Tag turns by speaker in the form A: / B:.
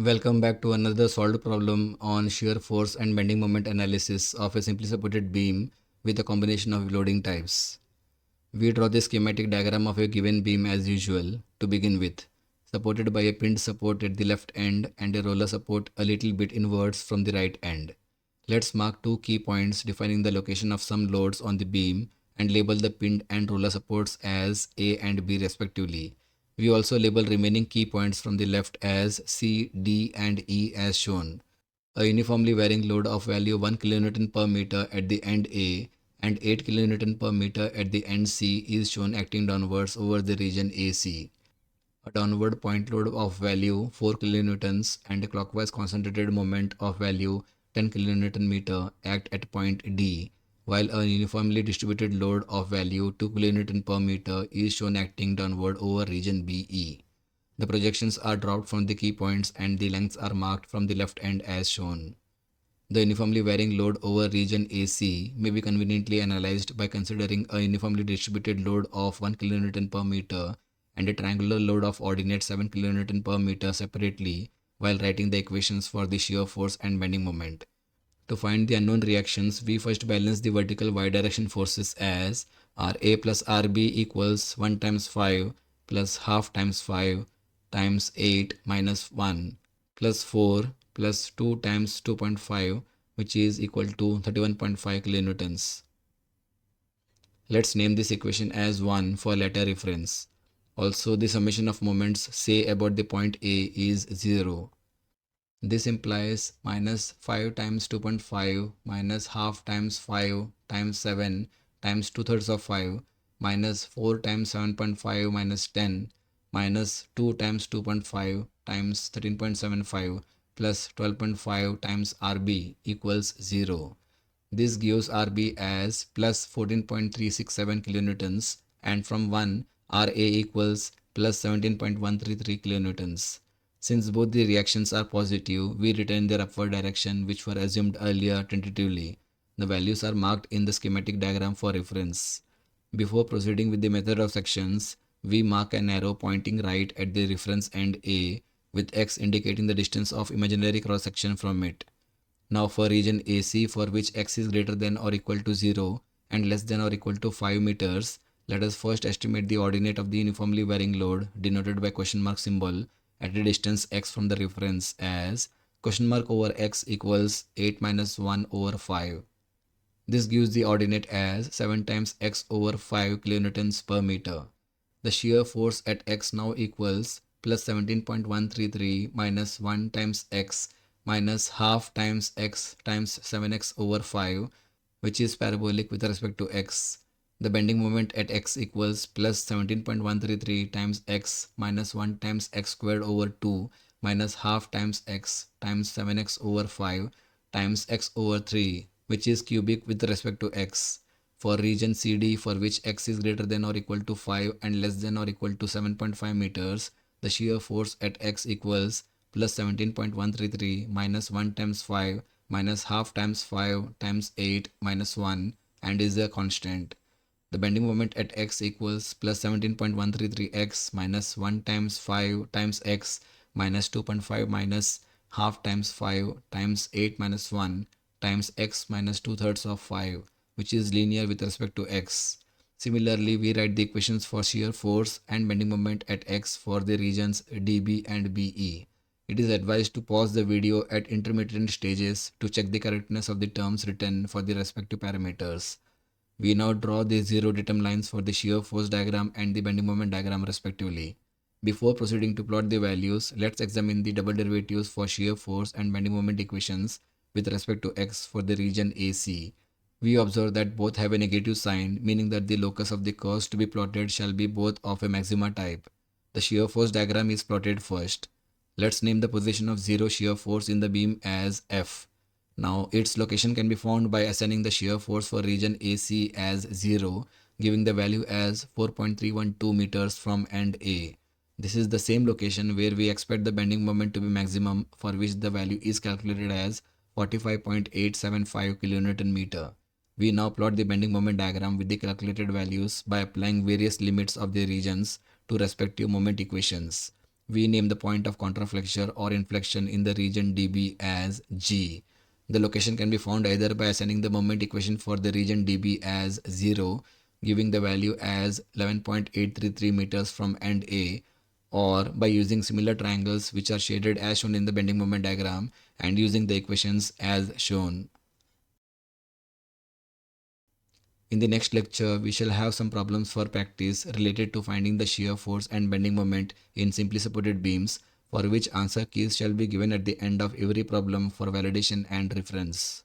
A: Welcome back to another solved problem on shear force and bending moment analysis of a simply supported beam with a combination of loading types. We draw the schematic diagram of a given beam as usual to begin with, supported by a pinned support at the left end and a roller support a little bit inwards from the right end. Let's mark two key points defining the location of some loads on the beam and label the pinned and roller supports as A and B respectively. We also label remaining key points from the left as C, D and E as shown. A uniformly varying load of value 1 kN per meter at the end A and 8 kN per meter at the end C is shown acting downwards over the region AC. A downward point load of value 4 kilonewtons and a clockwise concentrated moment of value 10 kilonewton meter act at point D, while a uniformly distributed load of value 2 kilonewton per meter is shown acting downward over region BE. The projections are dropped from the key points and the lengths are marked from the left end as shown. The uniformly varying load over region AC may be conveniently analyzed by considering a uniformly distributed load of 1 kN per meter and a triangular load of ordinate 7 kN per meter separately while writing the equations for the shear force and bending moment. To find the unknown reactions, we first balance the vertical y direction forces as RA plus RB equals 1 times 5 plus half times 5 times 8 minus 1 plus 4 plus 2 times 2.5, which is equal to 31.5 kilonewtons. Let's name this equation as 1 for later reference. Also, the summation of moments say about the point A is 0. This implies minus 5 times 2.5 minus half times 5 times 7 times 2/3 of 5 minus 4 times 7.5 minus 10 minus 2 times 2.5 times 13.75 plus 12.5 times RB equals 0. This gives RB as plus 14.367 kilonewtons and from 1 RA equals plus 17.133 kilonewtons. Since both the reactions are positive, we retain their upward direction which were assumed earlier tentatively. The values are marked in the schematic diagram for reference. Before proceeding with the method of sections, we mark an arrow pointing right at the reference end A with X indicating the distance of imaginary cross section from it. Now for region AC, for which X is greater than or equal to 0 and less than or equal to 5 meters, let us first estimate the ordinate of the uniformly varying load denoted by question mark symbol at a distance x from the reference as question mark over x equals 8 minus 1 over 5. This gives the ordinate as 7 times x over 5 kilonewtons per meter. The shear force at x now equals plus 17.133 minus 1 times x minus half times x times 7x over 5, which is parabolic with respect to x. The bending moment at x equals plus 17.133 times x minus 1 times x squared over 2 minus half times x times 7x over 5 times x over 3, which is cubic with respect to x. For region CD, for which x is greater than or equal to 5 and less than or equal to 7.5 meters, the shear force at x equals plus 17.133 minus 1 times 5 minus half times 5 times 8 minus 1 and is a constant. The bending moment at x equals plus 17.133x minus 1 times 5 times x minus 2.5 minus half times 5 times 8 minus 1 times x minus 2/3 of 5, which is linear with respect to x. Similarly, we write the equations for shear force and bending moment at x for the regions dB and BE. It is advised to pause the video at intermittent stages to check the correctness of the terms written for the respective parameters. We now draw the zero datum lines for the shear force diagram and the bending moment diagram respectively. Before proceeding to plot the values, let's examine the double derivatives for shear force and bending moment equations with respect to x for the region AC. We observe that both have a negative sign, meaning that the locus of the curves to be plotted shall be both of a maxima type. The shear force diagram is plotted first. Let's name the position of zero shear force in the beam as F. Now, its location can be found by assigning the shear force for region AC as 0, giving the value as 4.312 meters from end A. This is the same location where we expect the bending moment to be maximum, for which the value is calculated as 45.875 kilonewton meter. We now plot the bending moment diagram with the calculated values by applying various limits of the regions to respective moment equations. We name the point of contraflexure or inflection in the region dB as G. The location can be found either by assigning the moment equation for the region dB as 0, giving the value as 11.833 meters from end A, or by using similar triangles which are shaded as shown in the bending moment diagram and using the equations as shown. In the next lecture, we shall have some problems for practice related to finding the shear force and bending moment in simply supported beams, for which answer keys shall be given at the end of every problem for validation and reference.